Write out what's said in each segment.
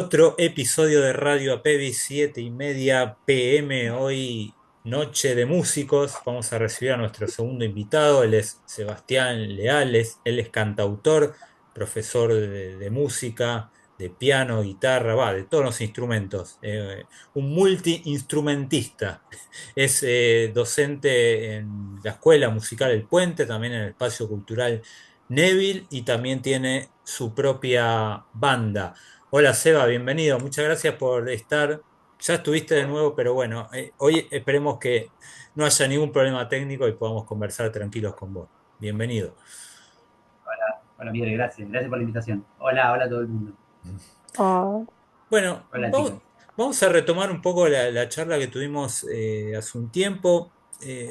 Otro episodio de Radio APEVI, 7:30 p.m. Hoy, noche de músicos. Vamos a recibir a nuestro segundo invitado. Él es Sebastián Leales. Él es cantautor, profesor de música, de piano, guitarra, de todos los instrumentos. Un multiinstrumentista. Es docente en la Escuela Musical El Puente, también en el Espacio Cultural Neville, y también tiene su propia banda. Hola Seba, bienvenido. Muchas gracias por estar. Ya estuviste de nuevo, pero bueno, hoy esperemos que no haya ningún problema técnico y podamos conversar tranquilos con vos. Bienvenido. Hola, Miguel, gracias. Gracias por la invitación. Hola, hola a todo el mundo. Ah. Bueno, Hola, chicos. vamos a retomar un poco la charla que tuvimos hace un tiempo.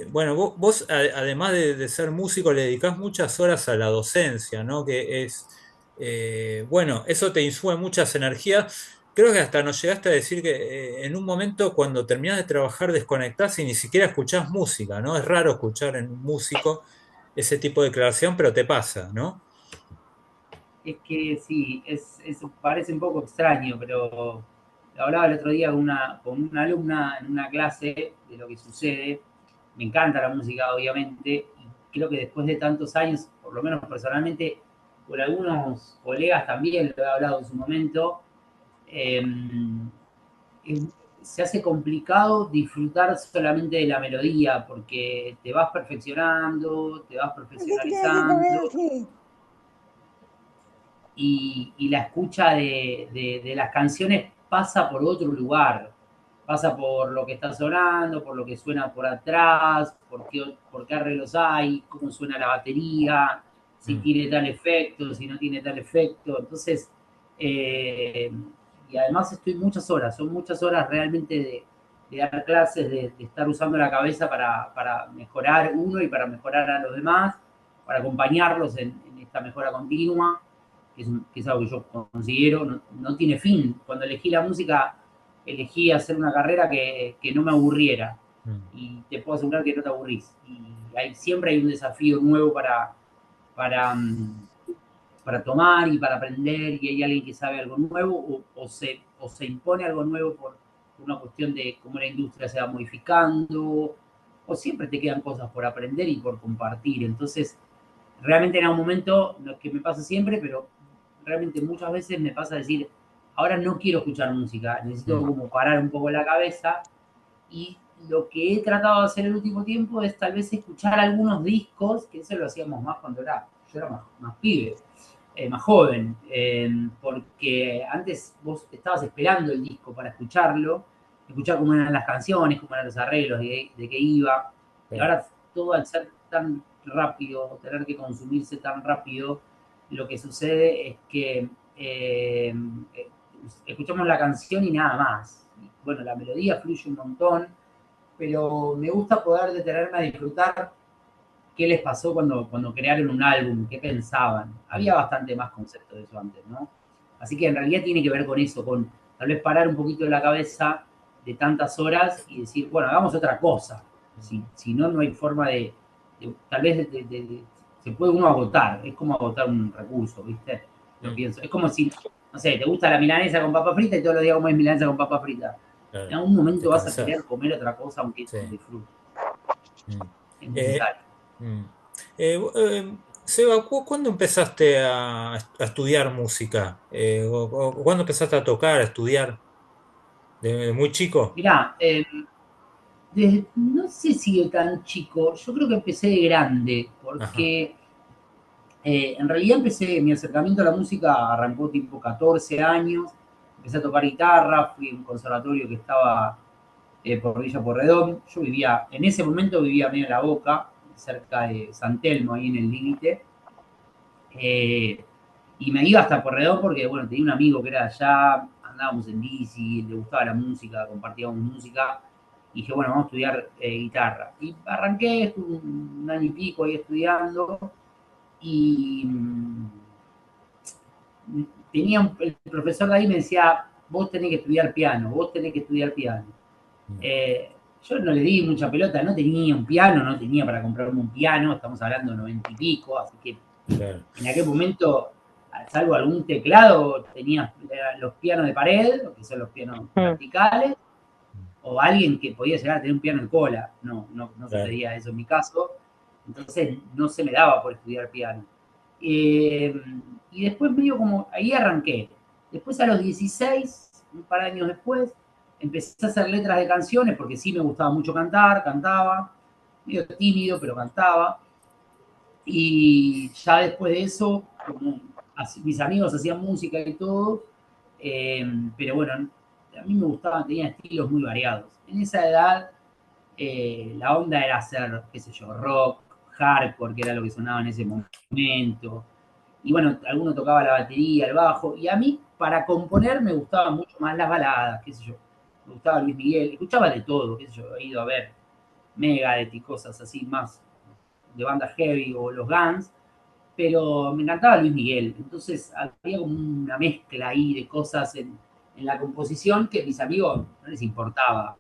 Bueno, además de ser músico, le dedicás muchas horas a la docencia, ¿no? Que es, bueno, eso te insume muchas energías. Creo que hasta nos llegaste a decir que en un momento cuando terminás de trabajar desconectás y ni siquiera escuchás música, ¿no? Es raro escuchar en un músico ese tipo de declaración, pero te pasa, ¿no? Es que sí, parece un poco extraño, pero lo hablaba el otro día con una alumna en una clase de lo que sucede. Me encanta la música, obviamente, y creo que después de tantos años, por lo menos personalmente, por algunos colegas también lo he hablado en su momento, eh, es- se hace complicado disfrutar solamente de la melodía porque te vas perfeccionando, te vas profesionalizando y la escucha de las canciones pasa por otro lugar, pasa por lo que está sonando, por lo que suena por atrás, por qué arreglos hay, cómo suena la batería, si Mm. tiene tal efecto, si no tiene tal efecto. Entonces, eh, y además estoy muchas horas, son muchas horas realmente de dar clases, de estar usando la cabeza para mejorar uno y para mejorar a los demás, para acompañarlos en esta mejora continua que es algo que yo considero, no tiene fin. Cuando elegí la música, elegí hacer una carrera que no me aburriera. Mm. Y te puedo asegurar que no te aburrís. Y siempre hay un desafío nuevo para, para tomar y para aprender, y hay alguien que sabe algo nuevo, o se impone algo nuevo por una cuestión de cómo la industria se va modificando, o siempre te quedan cosas por aprender y por compartir. Entonces, realmente en algún momento, no es que me pasa siempre, pero realmente muchas veces me pasa decir, ahora no quiero escuchar música, necesito Mm. como parar un poco la cabeza, y lo que he tratado de hacer el último tiempo es tal vez escuchar algunos discos, que eso lo hacíamos más cuando yo era más pibe, más joven, porque antes vos estabas esperando el disco para escucharlo, escuchar cómo eran las canciones, cómo eran los arreglos, de qué iba, y Claro. ahora todo al ser tan rápido, tener que consumirse tan rápido, lo que sucede es que escuchamos la canción y nada más. Bueno, la melodía fluye un montón, pero me gusta poder detenerme a disfrutar qué les pasó cuando crearon un álbum, qué pensaban. Mm. Había bastante más concepto de eso antes, ¿no? Así que en realidad tiene que ver con eso, con tal vez parar un poquito de la cabeza de tantas horas y decir, bueno, hagamos otra cosa. Si no, no hay forma tal vez se puede uno agotar, es como agotar un recurso, ¿viste? Lo Mm. pienso. Es como si, no sé, te gusta la milanesa con papa frita y todos los días comes milanesa con papa frita. En Claro. algún Te momento vas a querer cansás. comer otra cosa aunque es un Sí. disfrute. Mm. Es Eh, necesario. mm. Seba, ¿cuándo empezaste a estudiar música? ¿Cuándo empezaste a tocar, a estudiar? ¿De muy chico? Mirá, no sé si de tan chico, yo creo que empecé de grande, Ajá. porque en realidad mi acercamiento a la música arrancó tipo 14 años, empecé a tocar guitarra, fui a un conservatorio que estaba por Villa Porredón, en ese momento vivía medio en La Boca, cerca de San Telmo, ahí en el límite, eh, y me iba hasta Porredón porque, bueno, tenía un amigo que era de allá, andábamos en bici, le gustaba la música, compartíamos música, y dije, bueno, vamos a estudiar guitarra. Y arranqué, estuve un año y pico ahí estudiando, y el profesor de ahí me decía, vos tenés que estudiar piano, vos tenés que estudiar piano. Mm. Eh, yo no le di mucha pelota, no tenía un piano, no tenía para comprarme un piano, estamos hablando de 90 y pico, así que Claro. en aquel momento salvo algún teclado, tenías los pianos de pared, que son los pianos verticales, o alguien que podía llegar a tener un piano en cola. No Claro. sucedía eso en mi caso. Entonces no se me daba por estudiar piano. Y después medio como, ahí arranqué. Después a los 16, un par de años después, empecé a hacer letras de canciones porque sí me gustaba mucho cantar, cantaba, medio tímido, pero cantaba. Y ya después de eso, como mis amigos hacían música y todo, pero bueno, a mí me gustaba, tenía estilos muy variados. En esa edad, la onda era hacer, qué sé yo, rock, hardcore, que era lo que sonaba en ese momento. Y bueno, alguno tocaba la batería, el bajo, y a mí, para componer, me gustaban mucho más las baladas, qué sé yo. Me gustaba Luis Miguel, escuchaba de todo, qué sé yo, he ido a ver Megadeth y cosas así más de banda heavy o los Guns, pero me encantaba Luis Miguel. Entonces había como una mezcla ahí de cosas en la composición que a mis amigos no les importaba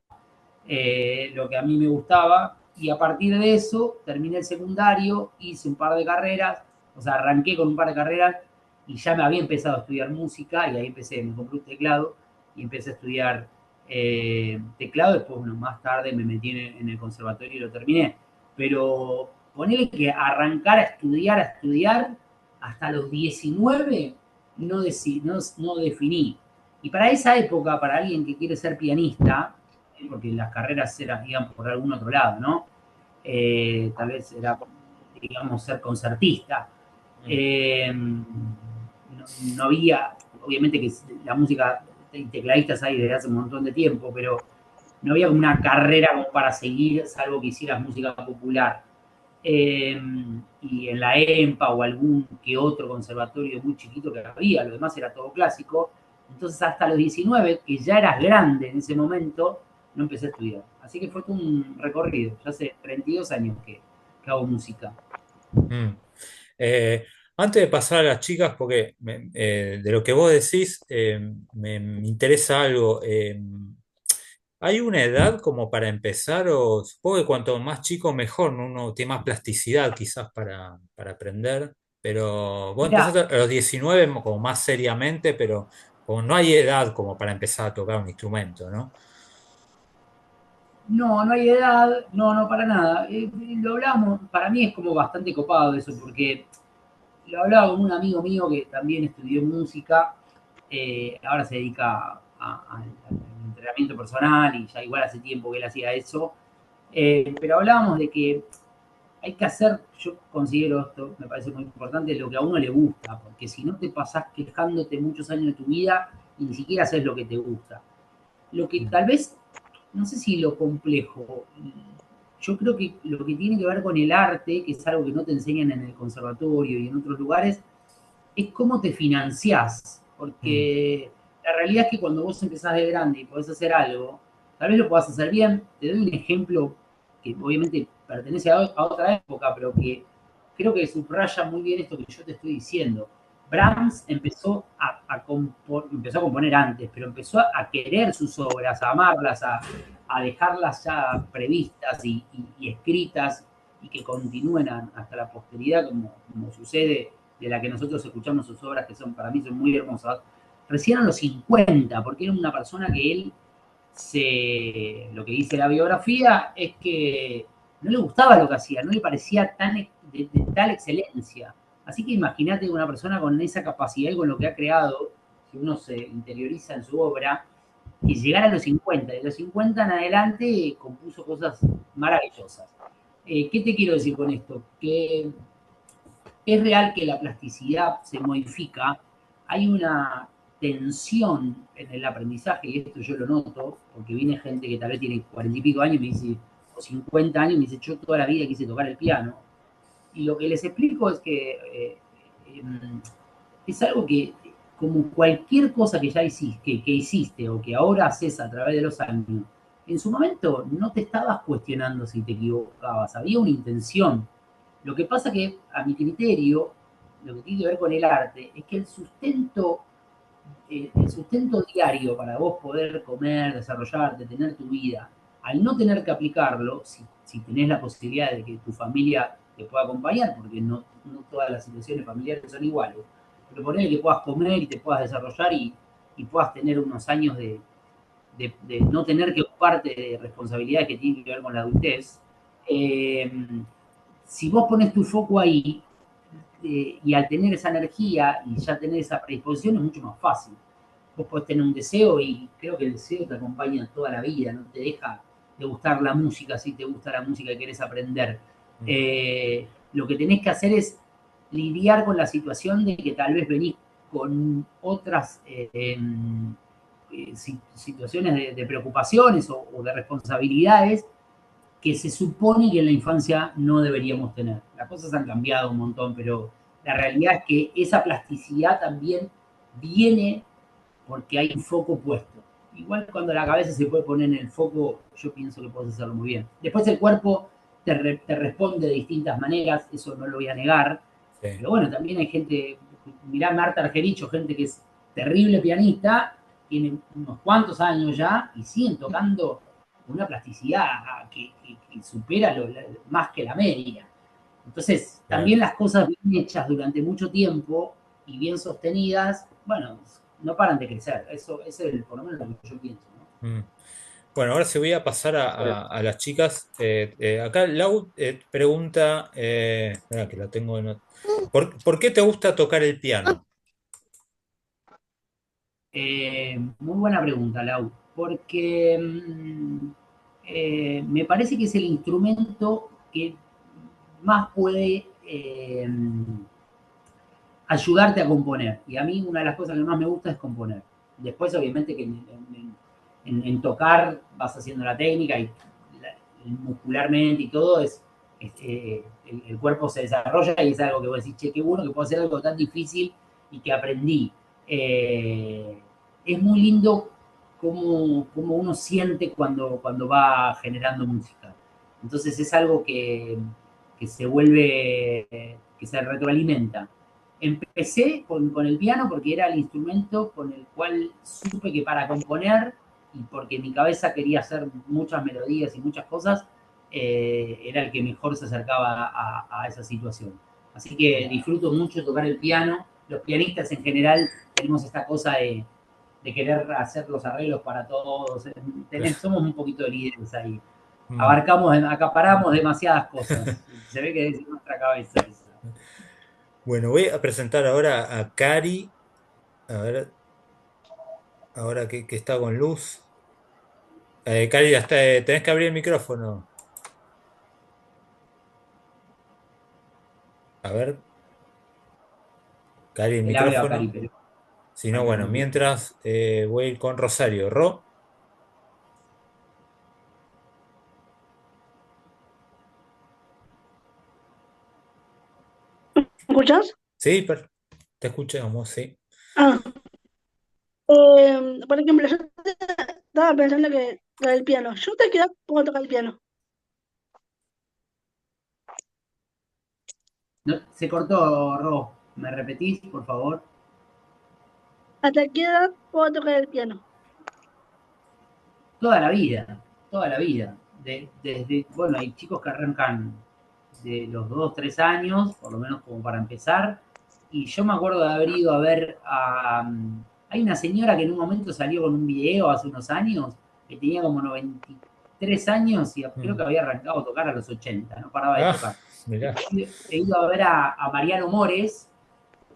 lo que a mí me gustaba. Y a partir de eso terminé el secundario, hice un par de carreras, o sea, arranqué con un par de carreras y ya me había empezado a estudiar música y ahí empecé, me compré un teclado y empecé a estudiar teclado. Después, bueno, más tarde me metí en el conservatorio y lo terminé. Pero ponele que arrancar a estudiar hasta los 19 no definí. Y para esa época, para alguien que quiere ser pianista, porque las carreras iban por algún otro lado, ¿no? Tal vez era, digamos, ser concertista. No había, obviamente que la música y tecladistas hay desde hace un montón de tiempo, pero no había como una carrera como para seguir, salvo que hicieras música popular. Y en la EMPA o algún que otro conservatorio muy chiquito que había, lo demás era todo clásico. Entonces hasta los 19, que ya eras grande en ese momento, no empecé a estudiar. Así que fue un recorrido. Ya hace 32 años que hago música. Mm. Eh, Antes de pasar a las chicas, porque de lo que vos decís me interesa algo. ¿Hay una edad como para empezar? O supongo que cuanto más chico mejor, ¿no? Uno tiene más plasticidad quizás para aprender. Pero vos Mirá, empezaste a los 19 como más seriamente, pero como no hay edad como para empezar a tocar un instrumento, ¿no? no hay edad, no, para nada. Lo hablamos, para mí es como bastante copado eso, porque lo hablaba con un amigo mío que también estudió música, ahora se dedica al entrenamiento personal y ya igual hace tiempo que él hacía eso, pero hablábamos de que hay que hacer, yo considero esto, me parece muy importante, lo que a uno le gusta, porque si no te pasás quejándote muchos años de tu vida y ni siquiera haces lo que te gusta. Lo que tal vez, no sé si lo complejo, yo creo que lo que tiene que ver con el arte, que es algo que no te enseñan en el conservatorio y en otros lugares, es cómo te financiás. Mm, Porque la realidad es que cuando vos empezás de grande y podés hacer algo, tal vez lo puedas hacer bien. Te doy un ejemplo que obviamente pertenece a otra época, pero que creo que subraya muy bien esto que yo te estoy diciendo. Brahms empezó a componer antes, pero empezó a querer sus obras, a amarlas, a dejarlas ya previstas y escritas y que continúen hasta la posteridad, como sucede de la que nosotros escuchamos sus obras, que son para mí son muy hermosas, recién a los 50, porque era una persona que él lo que dice la biografía es que no le gustaba lo que hacía, no le parecía de tal excelencia. Así que imagínate una persona con esa capacidad y con lo que ha creado, si uno se interioriza en su obra, y llegar a los 50, de los 50 en adelante compuso cosas maravillosas. ¿Qué te quiero decir con esto? Que es real que la plasticidad se modifica, hay una tensión en el aprendizaje, y esto yo lo noto, porque viene gente que tal vez tiene 40 y pico años y me dice, o 50 años, y me dice, yo toda la vida quise tocar el piano. Y lo que les explico es que eh, es algo que, como cualquier cosa que ya hiciste, que hiciste o que ahora haces a través de los años, en su momento no te estabas cuestionando si te equivocabas, había una intención. Lo que pasa que, a mi criterio, lo que tiene que ver con el arte es que el sustento diario para vos poder comer, desarrollarte, tener tu vida, al no tener que aplicarlo, si tenés la posibilidad de que tu familia te pueda acompañar, porque no todas las situaciones familiares son iguales, pero ponele que puedas comer y te puedas desarrollar y puedas tener unos años de no tener que ocuparte de responsabilidades que tienen que ver con la adultez, eh, si vos pones tu foco ahí, y al tener esa energía y ya tener esa predisposición es mucho más fácil. Vos podés tener un deseo y creo que el deseo te acompaña toda la vida, no te deja de gustar la música si te gusta la música y querés aprender. Mm. Lo que tenés que hacer es lidiar con la situación de que tal vez venís con otras situaciones de preocupaciones o de responsabilidades que se supone que en la infancia no deberíamos tener. Las cosas han cambiado un montón, pero la realidad es que esa plasticidad también viene porque hay un foco puesto. Igual cuando la cabeza se puede poner en el foco, yo pienso que puedes hacerlo muy bien. Después el cuerpo te responde de distintas maneras, eso no lo voy a negar, Sí, pero bueno, también hay gente, mirá Marta Argerich, gente que es terrible pianista, tiene unos cuantos años ya y siguen tocando una plasticidad que supera más que la media. Entonces, claro. también las cosas bien hechas durante mucho tiempo y bien sostenidas, bueno, no paran de crecer. Eso es por lo menos lo que yo pienso, ¿no? Mm. Bueno, ahora se voy a pasar a las chicas. Acá Lau pregunta, espera que la tengo ¿por qué te gusta tocar el piano? Muy buena pregunta, Lau, porque me parece que es el instrumento que más puede ayudarte a componer. Y a mí una de las cosas que más me gusta es componer. Después, obviamente, que en tocar vas haciendo la técnica y muscularmente y todo, el cuerpo se desarrolla y es algo que vos decís, che, qué bueno que puedo hacer algo tan difícil y que aprendí. Es muy lindo cómo uno siente cuando va generando música. Entonces es algo que se vuelve, que se retroalimenta. Empecé con el piano porque era el instrumento con el cual supe que para componer y porque mi cabeza quería hacer muchas melodías y muchas cosas, era el que mejor se acercaba a esa situación. Así que disfruto mucho tocar el piano. Los pianistas en general tenemos esta cosa de querer hacer los arreglos para todos. Somos un poquito de líderes ahí. Mm. Acaparamos demasiadas cosas. Se ve que es en nuestra cabeza eso. Bueno, voy a presentar ahora a Cari, a ver, ahora que está con luz. Cari, tenés que abrir el micrófono. A ver, Cari, el Que la veo, Cari, micrófono. pero Si no, falta un bueno, poquito. mientras voy a ir con Rosario. ¿Me escuchás? Sí, te escuchamos, sí. Ah, por ejemplo, yo estaba pensando que lo del piano. Yo te quedé puedo tocar el piano. No, se cortó, Ro. ¿Me repetís, por favor? ¿Hasta qué edad puedo tocar el piano? Toda la vida, toda la vida. Bueno, hay chicos que arrancan de los 2 3 años, por lo menos como para empezar. Y yo me acuerdo de haber ido a ver hay una señora que en un momento salió con un video hace unos años, que tenía como 93 años y creo que Mm. había arrancado a tocar a los 80, no paraba de Ah, tocar. mirá. Después he ido a ver a Mariano Mores,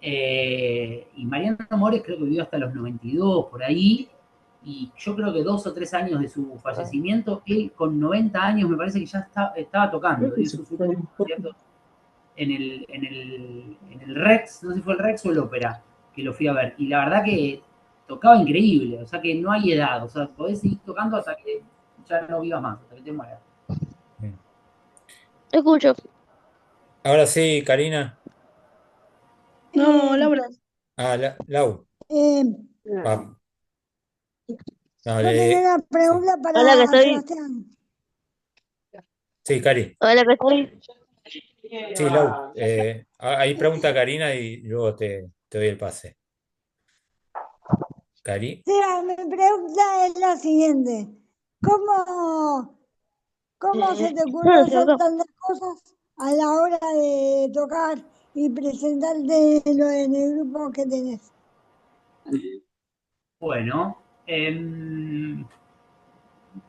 y Mariano Mores creo que vivió hasta los 92 por ahí, y yo creo que 2 o 3 años de su fallecimiento, él con 90 años me parece que ya estaba tocando, dio sus últimos conciertos en el Rex, no sé si fue el Rex o el Ópera, que lo fui a ver, y la verdad que tocaba increíble, o sea que no hay edad, o sea, podés seguir tocando hasta que ya no vivas más, hasta que te mueras. Mm. Te escucho. Ahora sí, Karina. No, Eh, Laura. Ah, Lau. eh, Ah, yo tenía dale. una Sí, pregunta Hola, que para estoy. Sebastián. sí, Cari. Hola, que estoy. Sí, Lau. Ahí pregunta Karina y luego te doy el pase. Cari. Seba, mi pregunta es la siguiente. ¿Cómo, cómo se te ocurre Se hacer cortó. tantas cosas a la hora de tocar? y presentarte en el grupo que tenés. Bueno, en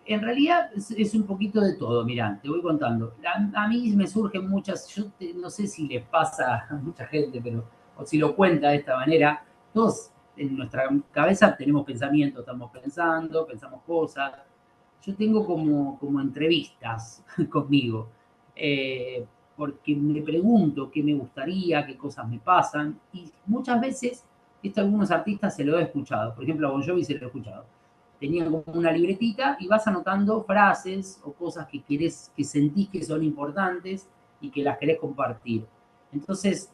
realidad es un poquito de todo, mirá, te voy contando. A mí me surgen muchas, no sé si les pasa a mucha gente, pero, o si lo cuenta de esta manera, todos en nuestra cabeza tenemos pensamientos, estamos pensando, pensamos cosas. Yo tengo como entrevistas conmigo, eh, porque me pregunto qué me gustaría, qué cosas me pasan, y muchas veces, esto a algunos artistas se lo he escuchado, por ejemplo a Bon Jovi se lo he escuchado, tenía como una libretita y vas anotando frases o cosas que querés, que sentís que son importantes y que las querés compartir. Entonces,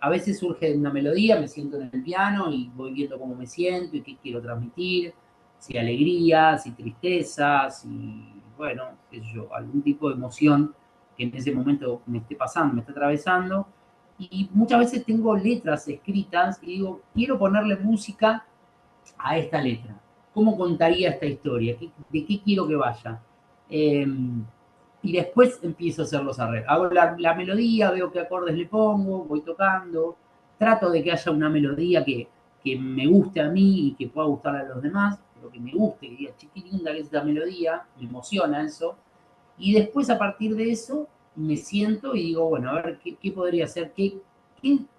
a veces surge una melodía, me siento en el piano y voy viendo cómo me siento y qué quiero transmitir, si alegría, si tristeza, si, bueno, qué sé yo, algún tipo de emoción que en ese momento me esté pasando, me esté atravesando. Y muchas veces tengo letras escritas y digo, quiero ponerle música a esta letra. ¿Cómo contaría esta historia? ¿De qué quiero que vaya? Eh, y después empiezo a hacer los arreglos. Hago la melodía, veo qué acordes le pongo, voy tocando, trato de que haya una melodía que me guste a mí y que pueda gustar a los demás, pero que me guste, que diga, chiquilinda que es esta melodía, me emociona eso. Y después a partir de eso me siento y digo, bueno, a ver qué podría ser,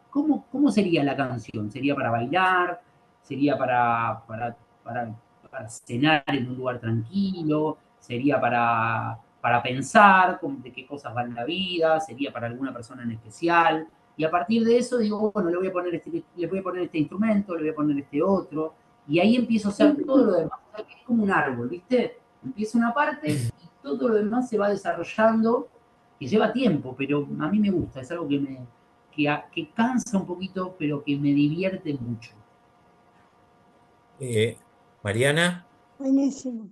cómo sería la canción. ¿Sería para bailar? ¿Sería para cenar en un lugar tranquilo? ¿Sería para pensar de qué cosas van en la vida? ¿Sería para alguna persona en especial? Y a partir de eso digo, bueno, le voy a poner este instrumento, le voy a poner este otro, y ahí empiezo a hacer todo lo demás. O sea, que es como un árbol, ¿viste? Empieza una parte y todo lo demás se va desarrollando, que lleva tiempo, pero a mí me gusta, es algo que cansa un poquito, pero que me divierte mucho. Eh, Mariana, Buenísimo.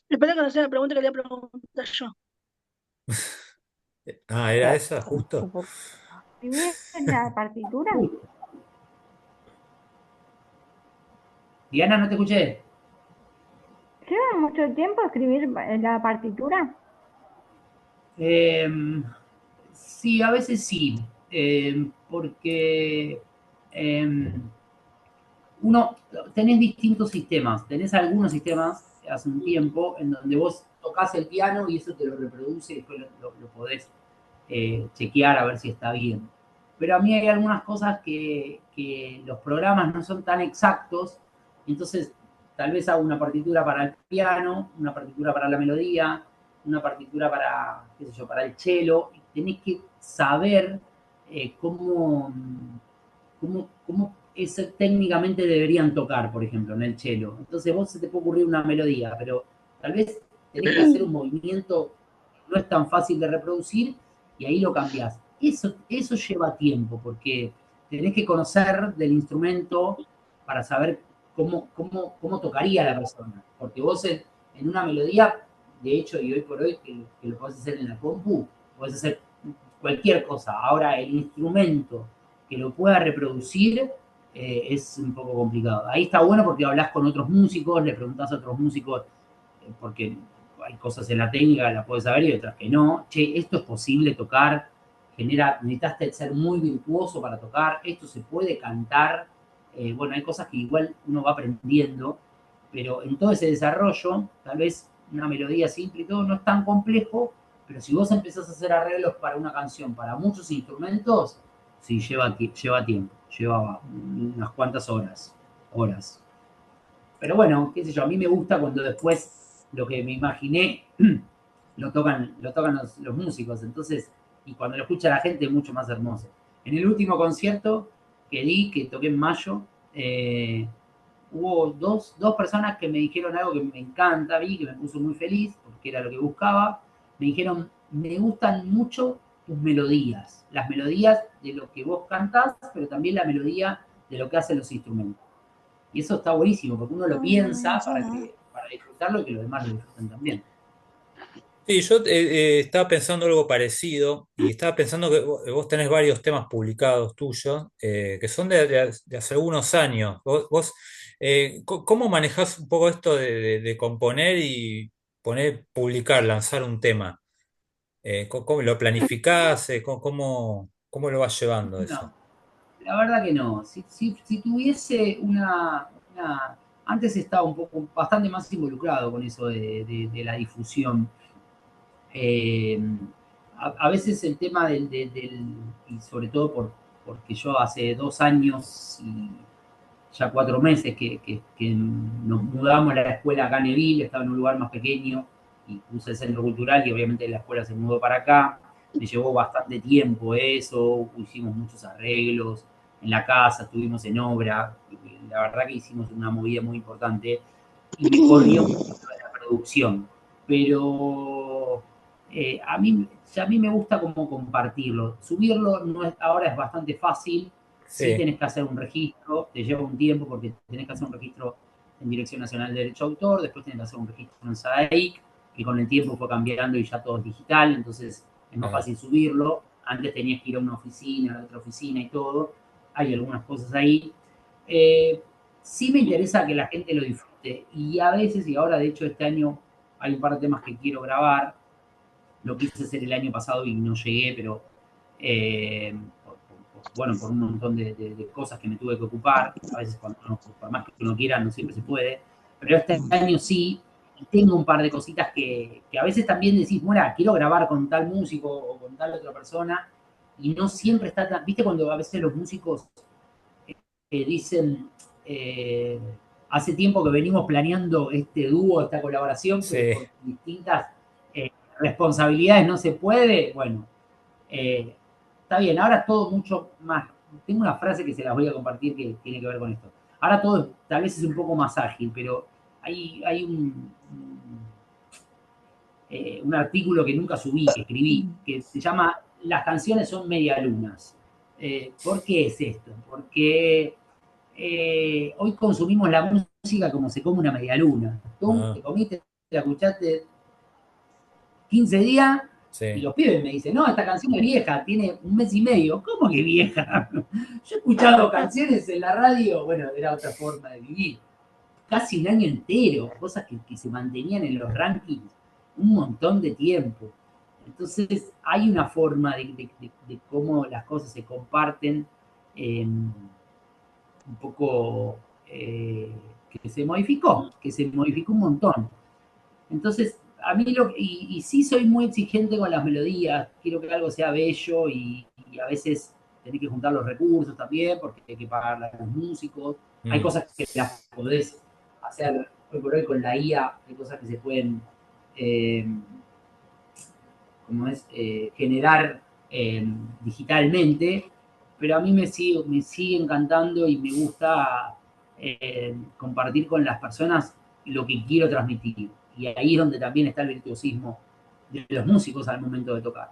Espero que no sea la pregunta que le voy a preguntar yo. ¿era esa justo? ¿Escribir en la partitura? Diana, no te escuché. ¿Lleva mucho tiempo escribir en la partitura? Eh, sí, a veces sí, porque eh, tenés distintos sistemas, tenés algunos sistemas hace un tiempo en donde vos tocas el piano y eso te lo reproduce y después lo podés chequear a ver si está bien. Pero a mí hay algunas cosas que los programas no son tan exactos, entonces tal vez hago una partitura para el piano, una partitura para la melodía, una partitura para, qué sé yo, para el cello, y tenés que saber cómo técnicamente deberían tocar, por ejemplo, en el cello. Entonces vos se te puede ocurrir una melodía, pero tal vez tenés que hacer un movimiento que no es tan fácil de reproducir y ahí lo cambiás. Eso lleva tiempo, porque tenés que conocer del instrumento para saber cómo tocaría la persona. Porque vos en una melodía, de hecho, y hoy por hoy, que lo podés hacer en la compu, podés hacer cualquier cosa. Ahora, el instrumento que lo pueda reproducir es un poco complicado. Ahí está bueno porque hablas con otros músicos, le preguntás a otros músicos, porque hay cosas en la técnica, la puedes saber y otras que no. Che, esto es posible tocar, necesitas ser muy virtuoso para tocar, esto se puede cantar. Bueno, hay cosas que igual uno va aprendiendo, pero en todo ese desarrollo, tal vez una melodía simple y todo no es tan complejo, pero si vos empezás a hacer arreglos para una canción, para muchos instrumentos, sí, lleva tiempo, lleva unas cuantas horas. Pero bueno, qué sé yo, a mí me gusta cuando después lo que me imaginé lo tocan los músicos, entonces, y cuando lo escucha la gente es mucho más hermoso. En el último concierto que toqué en mayo, hubo dos personas que me dijeron algo que me encanta a mí, que me puso muy feliz, porque era lo que buscaba. Me dijeron, me gustan mucho tus melodías, las melodías de lo que vos cantás, pero también la melodía de lo que hacen los instrumentos. Y eso está buenísimo, porque uno lo piensa para disfrutarlo y que los demás lo disfruten también. Sí, yo estaba pensando algo parecido y estaba pensando que vos tenés varios temas publicados tuyos que son de hace algunos años. ¿Cómo manejás un poco esto de componer poner, publicar, lanzar un tema, ¿cómo lo planificás? ¿Cómo lo vas llevando eso? No, la verdad que no. Si tuviese antes estaba un poco, bastante más involucrado con eso de la difusión. Eh, a veces el tema y sobre todo porque yo hace 2 años y ya 4 meses que nos mudamos a la escuela acá en Neville, estaba en un lugar más pequeño y puse el centro cultural y obviamente la escuela se mudó para acá. Me llevó bastante tiempo eso, hicimos muchos arreglos en la casa, estuvimos en obra, la verdad que hicimos una movida muy importante y me corrió mucho de la producción. Pero a mí me gusta como compartirlo. Subirlo ahora es bastante fácil. Sí Sí, tenés que hacer un registro, te lleva un tiempo porque tenés que hacer un registro en Dirección Nacional de Derecho de Autor, después tenés que hacer un registro en SADAIC, que con el tiempo fue cambiando y ya todo es digital, entonces es más ah, fácil subirlo. Antes tenías que ir a una oficina, a la otra oficina y todo. Hay algunas cosas ahí. Eh, sí me interesa que la gente lo disfrute y a veces, y ahora de hecho este año hay un par de temas que quiero grabar, lo quise hacer el año pasado y no llegué, pero bueno, por un montón de cosas que me tuve que ocupar, a veces por más que uno quiera no siempre se puede, pero este año sí, y tengo un par de cositas que a veces también decís, bueno, quiero grabar con tal músico o con tal otra persona, y no siempre está tan, viste cuando a veces los músicos dicen, eh, hace tiempo que venimos planeando este dúo, esta colaboración, pero sí, por distintas responsabilidades no se puede. Bueno, está bien, ahora es todo mucho más. Tengo una frase que se las voy a compartir que tiene que ver con esto. Ahora todo tal vez es un poco más ágil, pero hay un artículo que nunca subí, que escribí, que se llama Las canciones son medialunas. ¿Por qué es esto? Porque hoy consumimos la música como se come una medialuna. Tú ah, te comiste, la escuchaste 15 días y sí, los pibes me dicen, no, esta canción es vieja, tiene un mes y medio. ¿Cómo que vieja? Yo he escuchado canciones en la radio, bueno, era otra forma de vivir, casi un año entero, cosas que se mantenían en los rankings un montón de tiempo. Entonces hay una forma de cómo las cosas se comparten un poco que se modificó un montón. Entonces, a mí y sí soy muy exigente con las melodías, quiero que algo sea bello y a veces tenés que juntar los recursos también porque hay que pagarle a los músicos. Hay mm, cosas que las podés hacer hoy por hoy con la IA, hay cosas que se pueden eh, como es, generar digitalmente, pero a mí me sigue encantando y me gusta compartir con las personas lo que quiero transmitir. Y ahí es donde también está el virtuosismo de los músicos al momento de tocar.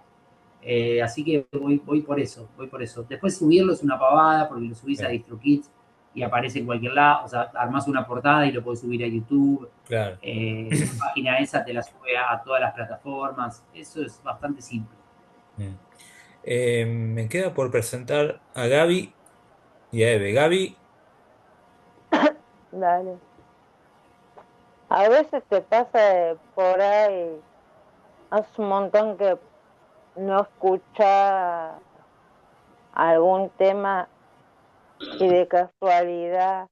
Así que voy por eso, voy por eso. Después subirlo es una pavada porque lo subís a sí, DistroKid y aparece en cualquier lado, o sea, armás una portada y lo podés subir a YouTube. claro. La página esa te la sube a todas las plataformas, eso es bastante simple. Mm. Me queda por presentar a Gaby y a Eve. Gaby, Dale. A veces te pasa por ahí, hace un montón que no escucha algún tema y de casualidad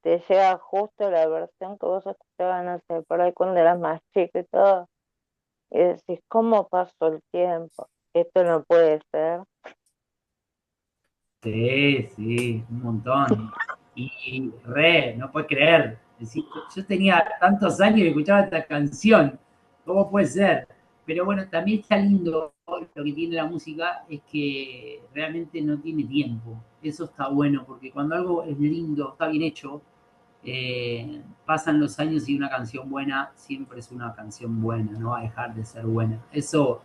te llega justo la versión que vos escuchabas, no sé, por ahí cuando eras más chico y todo, y decís, ¿cómo pasó el tiempo? Esto no puede ser. Sí, sí, un montón. Y no puedes creer. Yo tenía tantos años y escuchaba esta canción. ¿Cómo puede ser? Pero bueno, también está lindo lo que tiene la música es que realmente no tiene tiempo. Eso está bueno, porque cuando algo es lindo, está bien hecho, pasan los años y una canción buena siempre es una canción buena, no va a dejar de ser buena. Eso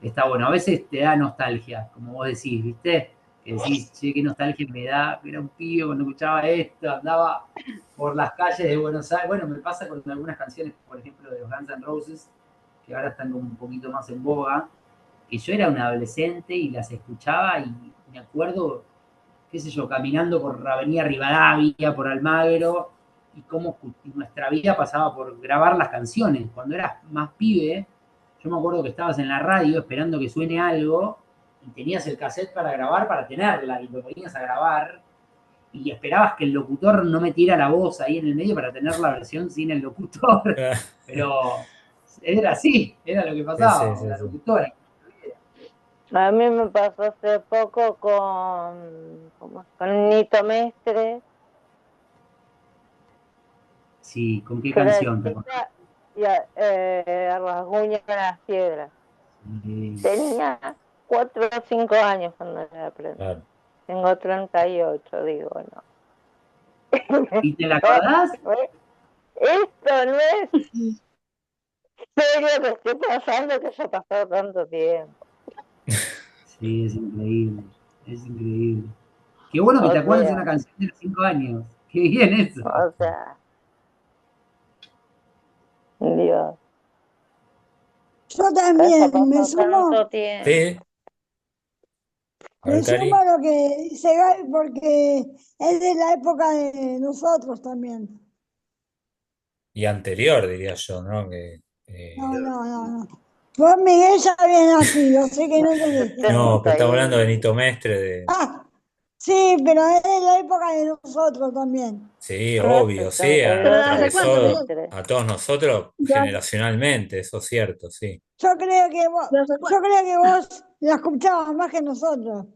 está bueno. A veces te da nostalgia, como vos decís, ¿viste? Que decís, che, qué nostalgia me da, era un pibe cuando escuchaba esto, andaba por las calles de Buenos Aires. Bueno, me pasa con algunas canciones, por ejemplo, de los Guns N' Roses, que ahora están como un poquito más en boga, que yo era un adolescente y las escuchaba y me acuerdo, qué sé yo, caminando por Avenida Rivadavia, por Almagro, y cómo nuestra vida pasaba por grabar las canciones. Cuando eras más pibe, yo me acuerdo que estabas en la radio esperando que suene algo y tenías el cassette para grabar, para tenerla, y lo ponías a grabar y esperabas que el locutor no metiera la voz ahí en el medio para tener la versión sin el locutor. Ah, Pero era así, era lo que sí, sí, pasaba con sí, la sí. locutora. A mí me pasó hace poco con Nito Mestre, Sí, ¿con qué que era canción te acordás? chica y rasguña en las piedras. Sí. Tenía 4 o 5 años cuando la aprendí. Claro. Tengo 38, digo, no. ¿Y te la acordás? Esto no es serio que estoy pasando, que ya pasó tanto tiempo. Sí, es increíble, es increíble. Qué bueno que te O acuerdes de una sea, canción de los 5 años. Qué bien eso. o sea, Dios, Yo que haya también pasado tanto tiempo. Sí, a ver, me sumo Cari. a lo que dice Gaby porque es de la época de nosotros también. Y anterior, diría yo, ¿no? No, no, no, no. Vos, Miguel, ya había nacido, sé que no entendiste. no, pero estamos hablando de 70 Nito Mestre, de... Ah, sí, pero es de la época de nosotros también. Sí, obvio, sí, 'Pero y desde cuándo, atravesó Miguel? Mestre. a todos nosotros ¿De generacionalmente, eso es cierto, sí. Yo desde cuándo? creo que vos la escuchabas más que nosotros.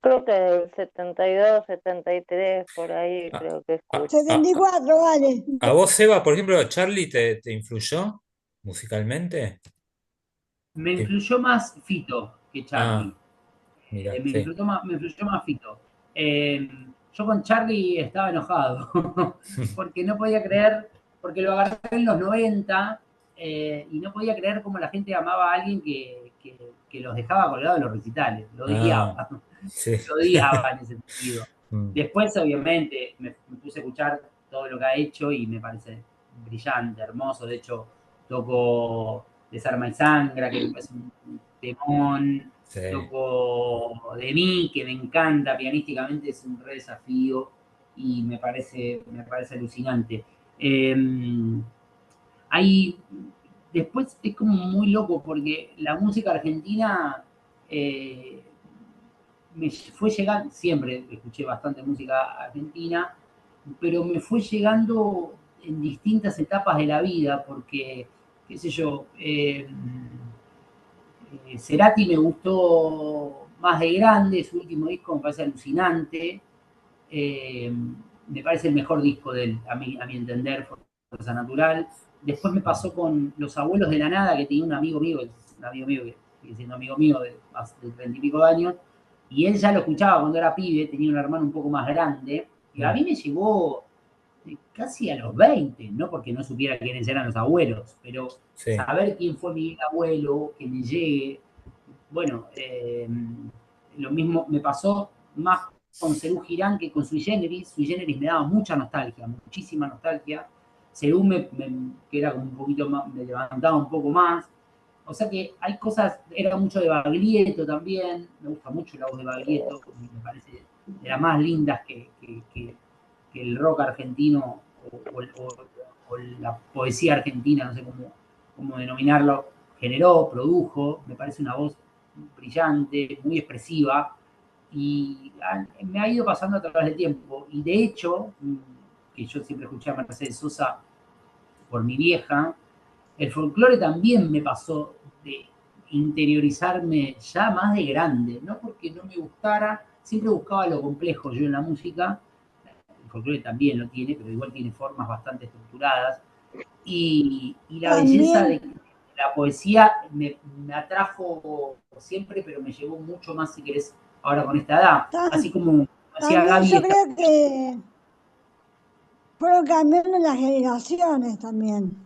Creo que del 72, 73, por ahí A, creo que a- escucho. setenta a- y a- cuatro vale. a vos, Eva, por ejemplo, Charlie, ¿te influyó musicalmente? Me Sí. influyó más Fito que Charlie. Ah, mira, Me sí. influyó más Fito. Yo con Charlie estaba enojado porque no podía creer, porque lo agarré en los 90 y no podía creer cómo la gente amaba a alguien que los dejaba colgados en los recitales. Lo Ah, odiaba, sí. lo odiaba en ese sentido. Mm, Después, obviamente, me puse a escuchar todo lo que ha hecho y me parece brillante, hermoso. De hecho, toco Desarma y Sangra, que me parece un temón. sí. Toco De mí, que me encanta pianísticamente, es un re desafío y me parece alucinante. Eh, hay, después es como muy loco porque la música argentina eh, me fue llegando, siempre escuché bastante música argentina, pero me fue llegando en distintas etapas de la vida, porque, qué sé yo, Cerati me gustó más de grande, su último disco me parece alucinante, eh, me parece el mejor disco de él, a mi entender, Fuerza Natural. Después me pasó con Los Abuelos de la Nada, que tenía un amigo mío que sigue siendo amigo mío de más de 30 y pico de años, y él ya lo escuchaba cuando era pibe, tenía un hermano un poco más grande, y a Mm, mí me llegó casi a los 20, no porque no supiera quiénes eran los abuelos, pero sí. saber quién fue mi abuelo, que me llegue, bueno, lo mismo me pasó más con Serú Girán que con Sui Generis. Sui Generis me daba mucha nostalgia, muchísima nostalgia. Serú que era como un poquito más, me levantaba un poco más. O sea que hay cosas, era mucho de Baglietto también, me gusta mucho la voz de Baglietto, me parece de las más lindas que el rock argentino o la poesía argentina, no sé cómo denominarlo, generó, produjo, me parece una voz brillante, muy expresiva, y me ha ido pasando a través del tiempo. Y de hecho, que yo siempre escuché a Mercedes Sosa por mi vieja, el folclore también me pasó de interiorizarme ya más de grande, no porque no me gustara, siempre buscaba lo complejo yo en la música, el folclore también lo tiene, pero igual tiene formas bastante estructuradas, y la belleza de También, la poesía me atrajo siempre, pero me llevó mucho más, si querés, ahora con esta edad. Así como decía también Gaby, yo esta, creo que fueron cambiando las generaciones también,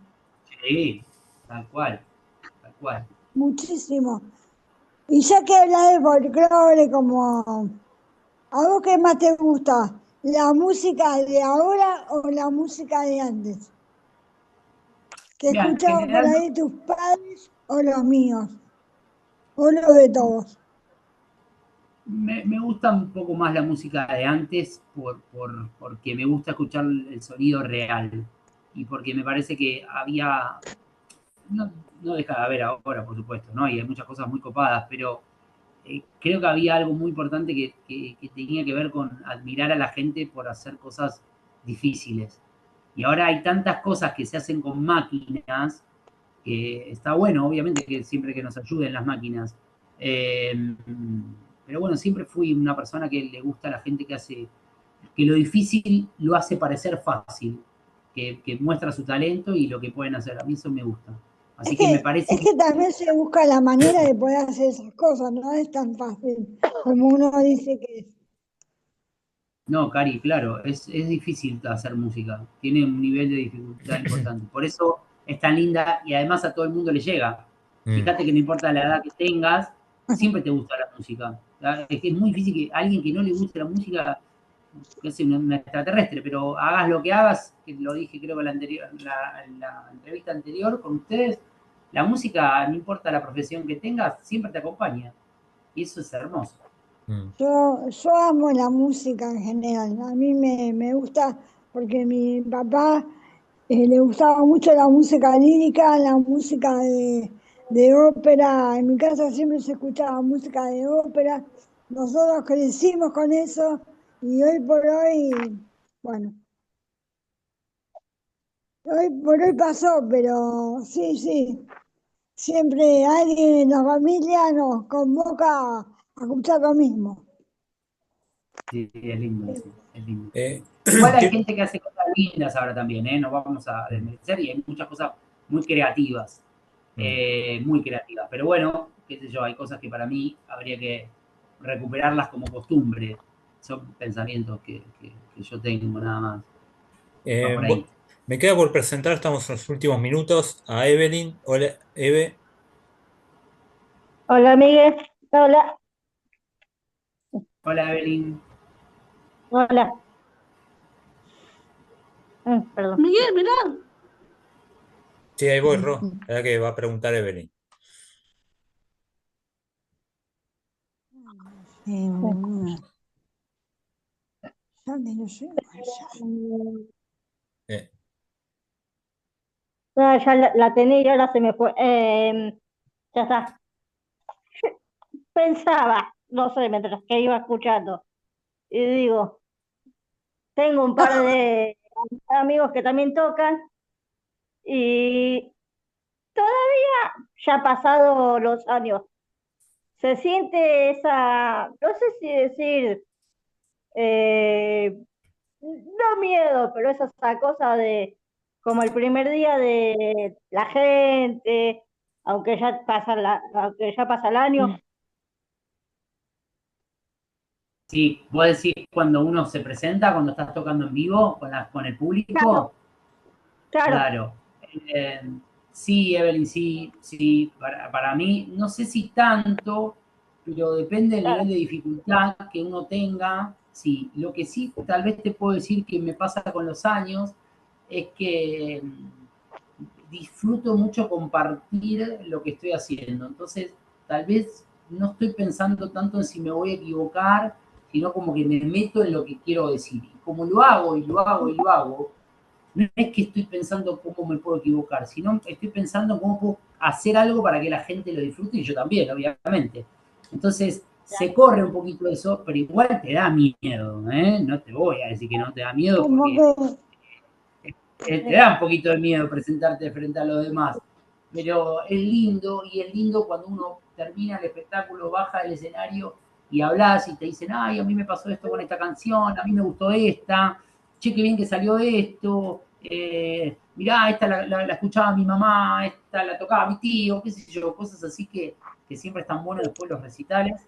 sí, tal cual, tal cual. muchísimo. Y ya que hablas de folclore, como, ¿a vos qué más te gusta? ¿La música de ahora o la música de antes? ¿Que Mira, en escuchaban por general, ahí tus padres o los míos? O los de todos. Me gusta un poco más la música de antes porque me gusta escuchar el sonido real y porque me parece que había, no, no deja de haber ahora, por supuesto, ¿no? Y hay muchas cosas muy copadas, pero creo que había algo muy importante que tenía que ver con admirar a la gente por hacer cosas difíciles. Y ahora hay tantas cosas que se hacen con máquinas que está bueno, obviamente, que siempre que nos ayuden las máquinas. Eh, pero bueno, siempre fui una persona que le gusta a la gente que hace, que lo difícil lo hace parecer fácil, que muestra su talento y lo que pueden hacer. A mí eso me gusta. Es Así que me que, parece es que que también se busca la manera de poder hacer esas cosas, no es tan fácil como uno dice que es. no, Cari, claro, es difícil hacer música, tiene un nivel de dificultad importante. Por eso es tan linda y además a todo el mundo le llega. Mm. Fíjate que no importa la edad que tengas, siempre te gusta la música. Es que es muy difícil que alguien que no le guste la música, que es un extraterrestre, pero hagas lo que hagas, que lo dije creo en la entrevista anterior con ustedes, la música, no importa la profesión que tengas, siempre te acompaña. Y eso es hermoso. Mm. Yo amo la música en general. A mí me gusta porque mi papá le gustaba mucho la música lírica, la música de ópera. En mi casa siempre se escuchaba música de ópera. Nosotros crecimos con eso y hoy por hoy, bueno, hoy por hoy pasó, pero sí, sí. Siempre alguien en la familia nos convoca a escuchar lo mismo. Sí, es lindo eso, es lindo. Eh, Igual hay ¿qué- gente que hace cosas lindas ahora también, ¿eh? No vamos a mm, desmerecer y hay muchas cosas mm. muy creativas. Pero bueno, qué sé yo, hay cosas que para mí habría que recuperarlas como costumbre. Son pensamientos que yo tengo nada más. Va por ahí. Me queda por presentar, estamos en los últimos minutos, a Evelyn. Hola, Eve. Hola, Miguel. Hola, Hola Evelyn. hola. Perdón. Miguel, mirá. Sí, ahí voy, Ro. La que va a preguntar Evelyn. Sí, boluda. ¿Dónde lo llevo? Allá. Eh, No, ya la tenía y ahora se me fue. Ya está. Pensaba, no sé, mientras que iba escuchando. Y digo, tengo un par de amigos que también tocan y ya pasado los años, se siente esa, no sé si decir, eh, no miedo, pero es esa cosa de como el primer día de la gente, aunque ya pasa el año. Sí, vos decís cuando uno se presenta, cuando estás tocando en vivo con el Claro, público. claro. Claro. Eh, sí, Evelyn, sí, sí. Para mí, no sé si tanto, pero depende del nivel Claro. de dificultad que uno tenga. Sí, lo que sí, tal vez te puedo decir que me pasa con los años, es que disfruto mucho compartir lo que estoy haciendo. Entonces, tal vez no estoy pensando tanto en si me voy a equivocar, sino como que me meto en lo que quiero decir. Y como lo hago y lo hago y lo hago, no es que estoy pensando cómo me puedo equivocar, sino estoy pensando cómo puedo hacer algo para que la gente lo disfrute y yo también, obviamente. Entonces, se corre un poquito eso, pero igual te da miedo, ¿eh? No te voy a decir que no te da miedo Como porque que, te da un poquito de miedo presentarte frente a los demás. Pero es lindo y es lindo cuando uno termina el espectáculo, baja del escenario y hablas y te dicen, ay, a mí me pasó esto con esta canción, a mí me gustó esta, che, qué bien que salió esto, mirá, esta la escuchaba mi mamá, esta la tocaba mi tío, qué sé yo, cosas así que siempre están buenos después los recitales,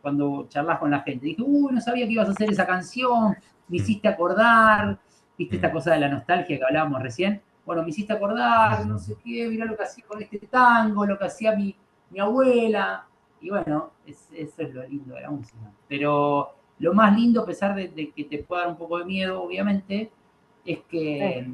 cuando charlas con la gente. Dije, uy, no sabía que ibas a hacer esa canción, me mm, hiciste acordar, viste esta mm. cosa de la nostalgia que hablábamos recién. Bueno, me hiciste acordar, no sé qué, mirá lo que hacía con este tango, lo que hacía mi abuela. Y bueno, eso es lo lindo de la música. Pero lo más lindo, a pesar de que te pueda dar un poco de miedo, obviamente, es que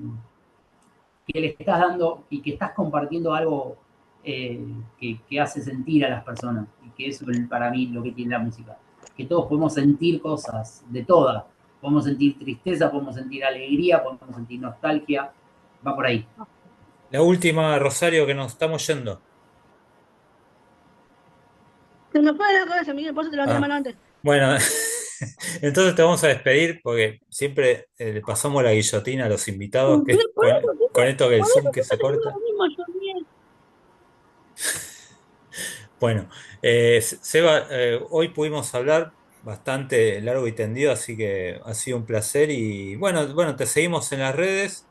le estás dando y que estás compartiendo algo que hace sentir a las personas. Y que eso es para mí lo que tiene la música. que todos podemos sentir cosas, de todas. Podemos sentir tristeza, podemos sentir alegría, podemos sentir nostalgia. Va por ahí. La última, Rosario, que nos estamos yendo. Se me fue de la cabeza, Miguel, por eso te levanté la Ah, mano antes. bueno, entonces te vamos a despedir porque siempre le pasamos la guillotina a los invitados, que Pero es con esto que el por Zoom eso que se siempre te digo corta. lo mismo, yo, Miguel. Bueno, Seba, hoy pudimos hablar bastante largo y tendido, así que ha sido un placer. Y bueno, te seguimos en las redes.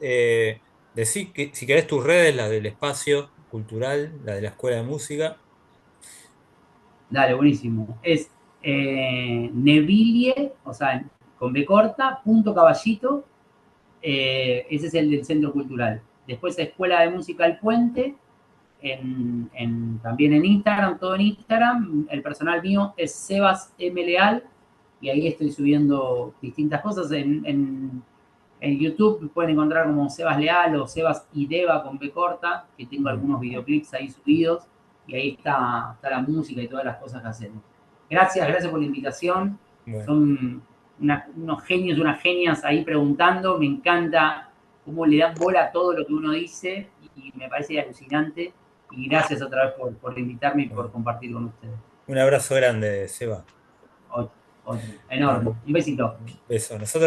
Decí que si querés tus redes, la del espacio cultural, la de la Escuela de Música. Dale, buenísimo. Es Nevilie, o sea, con B corta, punto Caballito. Ese es el del Centro Cultural. Después Escuela de Música El Puente, también en Instagram, todo en Instagram. El personal mío es Sebas M. Leal y ahí estoy subiendo distintas cosas. En YouTube pueden encontrar como Sebas Leal o Sebas Ideva con B corta, que tengo algunos videoclips ahí subidos y ahí está la música y todas las cosas que hacemos. Gracias por la invitación. Bueno, Son unos genios, unas genias ahí preguntando. Me encanta cómo le dan bola a todo lo que uno dice y me parece alucinante. Y gracias otra vez por invitarme y por compartir con ustedes. un abrazo grande, Seba. Otro, enorme. Un besito. Beso. Nosotros